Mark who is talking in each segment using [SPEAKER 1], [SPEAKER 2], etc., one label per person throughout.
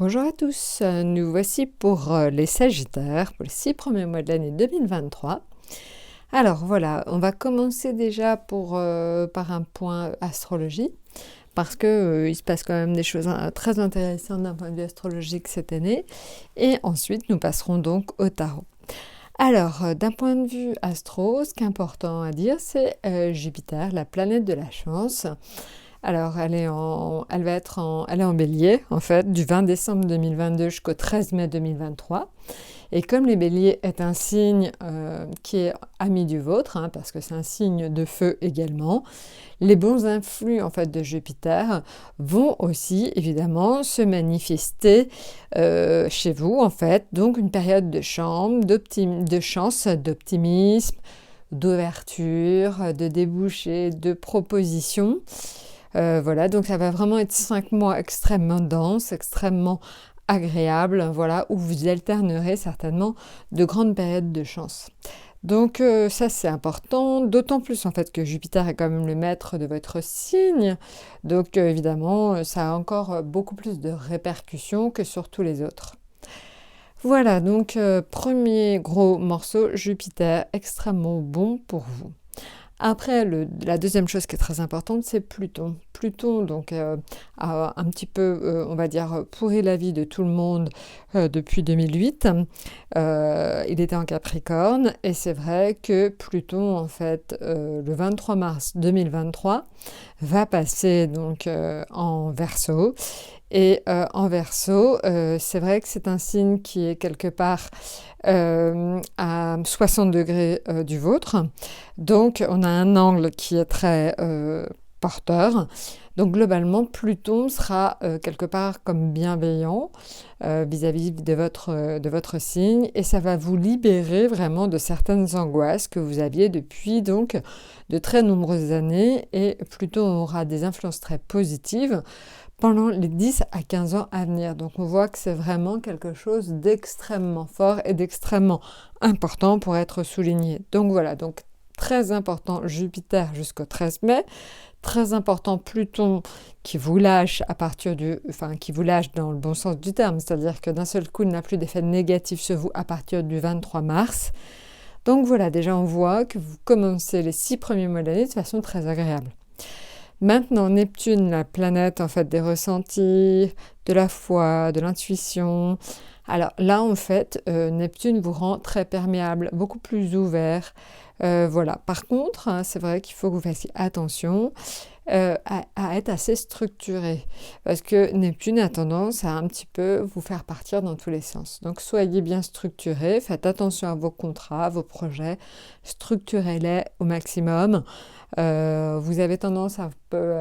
[SPEAKER 1] Bonjour à tous, nous voici pour les Sagittaires, pour les 6 premiers mois de l'année 2023. Alors voilà, on va commencer déjà par un point astrologie, parce que il se passe quand même des choses très intéressantes d'un point de vue astrologique cette année. Et ensuite, nous passerons donc au tarot. Alors, d'un point de vue astro, ce qui est important à dire, c'est Jupiter, la planète de la chance. Alors, elle est en bélier, en fait, du 20 décembre 2022 jusqu'au 13 mai 2023. Et comme les béliers est un signe qui est ami du vôtre, parce que c'est un signe de feu également, les bons influx, en fait, de Jupiter vont aussi, évidemment, se manifester chez vous, en fait. Donc, une période de chance, d'optimisme, d'ouverture, de débouchés, de propositions. Voilà, donc ça va vraiment être 5 mois extrêmement denses, extrêmement agréables, voilà, où vous alternerez certainement de grandes périodes de chance. Donc ça c'est important, d'autant plus en fait que Jupiter est quand même le maître de votre signe, donc évidemment ça a encore beaucoup plus de répercussions que sur tous les autres. Voilà, donc premier gros morceau, Jupiter, extrêmement bon pour vous. Après, la deuxième chose qui est très importante, c'est Pluton. Pluton, donc, a un petit peu, on va dire, pourri la vie de tout le monde depuis 2008. Il était en Capricorne, et c'est vrai que Pluton, en fait, le 23 mars 2023, va passer donc en Verseau. Et en Verseau, c'est vrai que c'est un signe qui est quelque part à 60 degrés du vôtre. Donc, on a un angle qui est très porteur. Donc, globalement, Pluton sera quelque part comme bienveillant vis-à-vis de votre signe, et ça va vous libérer vraiment de certaines angoisses que vous aviez depuis donc de très nombreuses années, et Pluton aura des influences très positives pendant les 10 à 15 ans à venir. Donc on voit que c'est vraiment quelque chose d'extrêmement fort et d'extrêmement important pour être souligné. Donc voilà, donc très important Jupiter jusqu'au 13 mai, très important Pluton qui vous lâche qui vous lâche dans le bon sens du terme, c'est-à-dire que d'un seul coup il n'a plus d'effet négatif sur vous à partir du 23 mars. Donc voilà, déjà on voit que vous commencez les 6 premiers mois de l'année de façon très agréable. Maintenant, Neptune, la planète en fait des ressentis, de la foi, de l'intuition. Alors là, en fait, Neptune vous rend très perméable, beaucoup plus ouvert. Voilà. Par contre, c'est vrai qu'il faut que vous fassiez attention à être assez structuré, parce que Neptune a tendance à un petit peu vous faire partir dans tous les sens. Donc soyez bien structuré, faites attention à vos contrats, vos projets, structurez-les au maximum. Vous avez tendance à un peu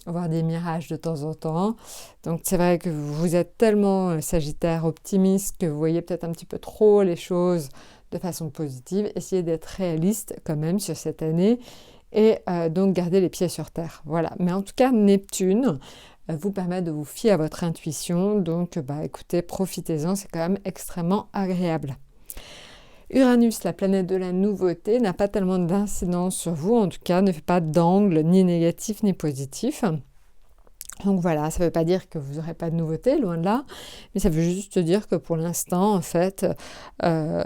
[SPEAKER 1] avoir des mirages de temps en temps. Donc c'est vrai que vous êtes tellement Sagittaire optimiste que vous voyez peut-être un petit peu trop les choses de façon positive. Essayez d'être réaliste quand même sur cette année, et donc garder les pieds sur terre. Voilà. Mais en tout cas, Neptune vous permet de vous fier à votre intuition. Donc écoutez, profitez-en, c'est quand même extrêmement agréable. Uranus, la planète de la nouveauté, n'a pas tellement d'incidence sur vous, en tout cas ne fait pas d'angle ni négatif ni positif. Donc voilà, ça ne veut pas dire que vous n'aurez pas de nouveauté, loin de là, mais ça veut juste dire que pour l'instant, en fait,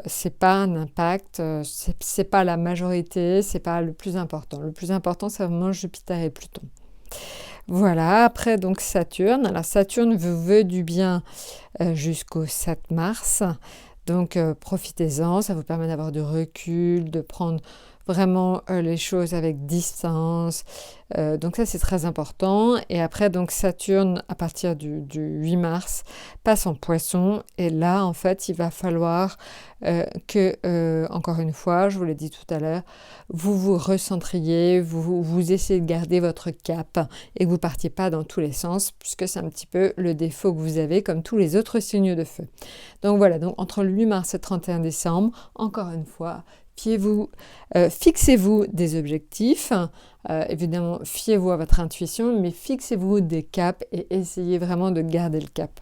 [SPEAKER 1] c'est pas un impact, c'est pas la majorité, c'est pas le plus important. Le plus important, c'est vraiment Jupiter et Pluton. Voilà, après donc Saturne. Alors Saturne vous veut du bien jusqu'au 7 mars. Donc profitez-en, ça vous permet d'avoir du recul, de prendre vraiment les choses avec distance. Donc ça c'est très important. Et après donc Saturne à partir du 8 mars passe en Poisson, et là en fait il va falloir que, encore une fois, je vous l'ai dit tout à l'heure, vous vous recentriez, vous essayez de garder votre cap et que vous ne partiez pas dans tous les sens, puisque c'est un petit peu le défaut que vous avez comme tous les autres signes de feu. Donc voilà, donc entre le 8 mars et le 31 décembre, encore une fois, fixez-vous des objectifs, évidemment fiez-vous à votre intuition, mais fixez-vous des caps et essayez vraiment de garder le cap.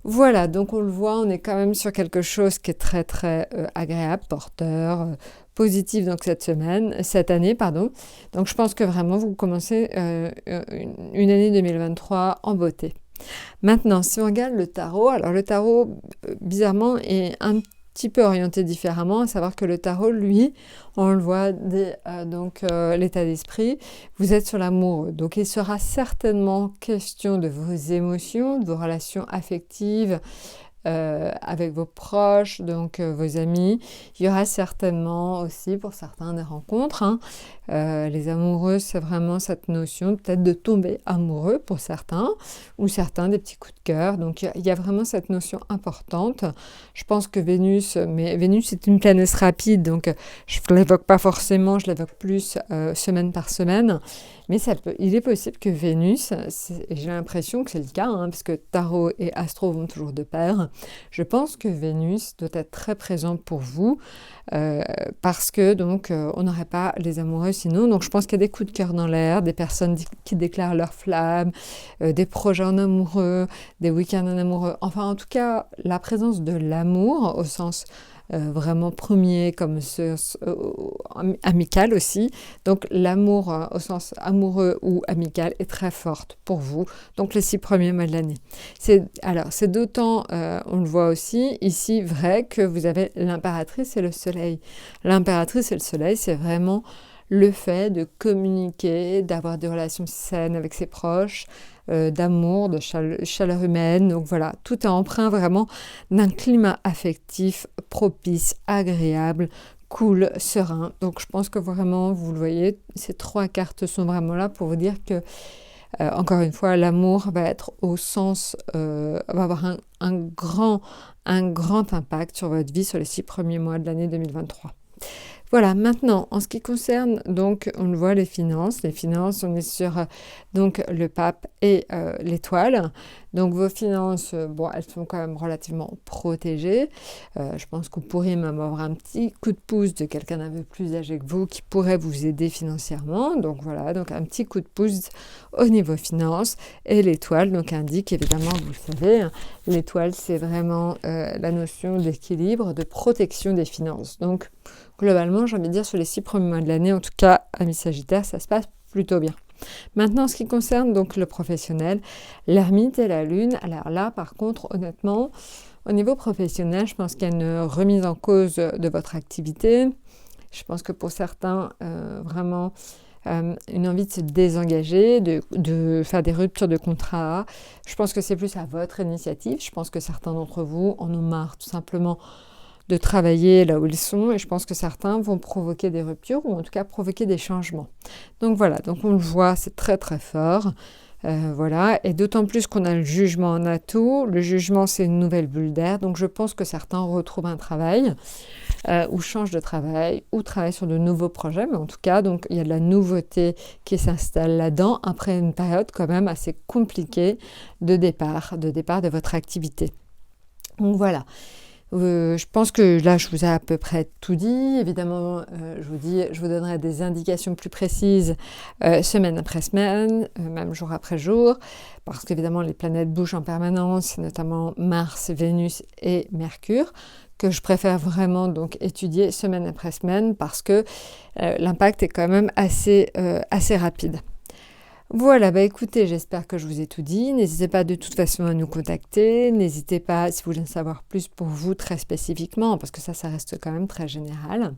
[SPEAKER 1] Voilà, donc on le voit, on est quand même sur quelque chose qui est très très agréable, porteur, positif donc cette année. Donc je pense que vraiment vous commencez une année 2023 en beauté. Maintenant, si on regarde le tarot, alors le tarot, bizarrement, est un petit peu orienté différemment, à savoir que le tarot, lui, on le voit dès l'état d'esprit, vous êtes sur l'amour. Donc il sera certainement question de vos émotions, de vos relations affectives, avec vos proches, donc vos amis. Il y aura certainement aussi pour certains des rencontres. Les amoureux, c'est vraiment cette notion peut-être de tomber amoureux pour certains, ou certains des petits coups de cœur. Donc il y a vraiment cette notion importante. Je pense que Vénus, mais Vénus est une planète rapide, donc je ne l'évoque pas forcément, je l'évoque plus semaine par semaine. Mais il est possible que Vénus, j'ai l'impression que c'est le cas, parce que tarot et astro vont toujours de pair. Je pense que Vénus doit être très présente pour vous, parce que donc on n'aurait pas les amoureux sinon. Donc je pense qu'il y a des coups de cœur dans l'air, des personnes qui déclarent leur flamme, des projets en amoureux, des week-ends en amoureux. Enfin, en tout cas, la présence de l'amour au sens vraiment premier, comme amical aussi. Donc l'amour au sens amoureux ou amical est très forte pour vous. Donc les 6 premiers mois de l'année. C'est d'autant, on le voit aussi ici, vrai que vous avez l'impératrice et le soleil. L'impératrice et le soleil, c'est vraiment le fait de communiquer, d'avoir des relations saines avec ses proches, d'amour, de chaleur humaine. Donc voilà, tout est empreint vraiment d'un climat affectif propice, agréable, cool, serein. Donc je pense que vraiment, vous le voyez, ces 3 cartes sont vraiment là pour vous dire que, encore une fois, l'amour va être au sens, va avoir un grand impact sur votre vie sur les 6 premiers mois de l'année 2023. Voilà, maintenant, en ce qui concerne, donc, on le voit, les finances, on est sur donc le pape et l'étoile. Donc, vos finances, elles sont quand même relativement protégées. Je pense que vous pourriez même avoir un petit coup de pouce de quelqu'un d'un peu plus âgé que vous qui pourrait vous aider financièrement. Donc, voilà, donc un petit coup de pouce au niveau finances. Et l'étoile, donc, indique, évidemment, vous le savez, l'étoile, c'est vraiment la notion d'équilibre, de protection des finances. Donc, globalement, j'ai envie de dire, sur les 6 premiers mois de l'année, en tout cas, amis Sagittaire, ça se passe plutôt bien. Maintenant, en ce qui concerne donc le professionnel, l'ermite et la lune, alors là, par contre, honnêtement, au niveau professionnel, je pense qu'il y a une remise en cause de votre activité. Je pense que pour certains, vraiment, une envie de se désengager, de faire des ruptures de contrat. Je pense que c'est plus à votre initiative. Je pense que certains d'entre vous en ont marre tout simplement de travailler là où ils sont, et je pense que certains vont provoquer des ruptures ou en tout cas provoquer des changements. Donc voilà, donc on le voit, c'est très très fort. Voilà, et d'autant plus qu'on a le jugement en atout. Le jugement, c'est une nouvelle bulle d'air, donc je pense que certains retrouvent un travail ou changent de travail ou travaillent sur de nouveaux projets, mais en tout cas, donc il y a de la nouveauté qui s'installe là-dedans après une période quand même assez compliquée de départ de votre activité. Donc voilà. Je pense que là, je vous ai à peu près tout dit. Évidemment, je vous donnerai des indications plus précises semaine après semaine, même jour après jour, parce qu'évidemment, les planètes bougent en permanence, notamment Mars, Vénus et Mercure, que je préfère vraiment donc étudier semaine après semaine, parce que l'impact est quand même assez rapide. Voilà, écoutez, j'espère que je vous ai tout dit. N'hésitez pas de toute façon à nous contacter. N'hésitez pas, si vous voulez en savoir plus pour vous très spécifiquement, parce que ça reste quand même très général.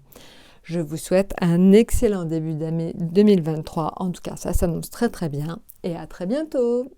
[SPEAKER 1] Je vous souhaite un excellent début d'année 2023. En tout cas, ça s'annonce très très bien. Et à très bientôt.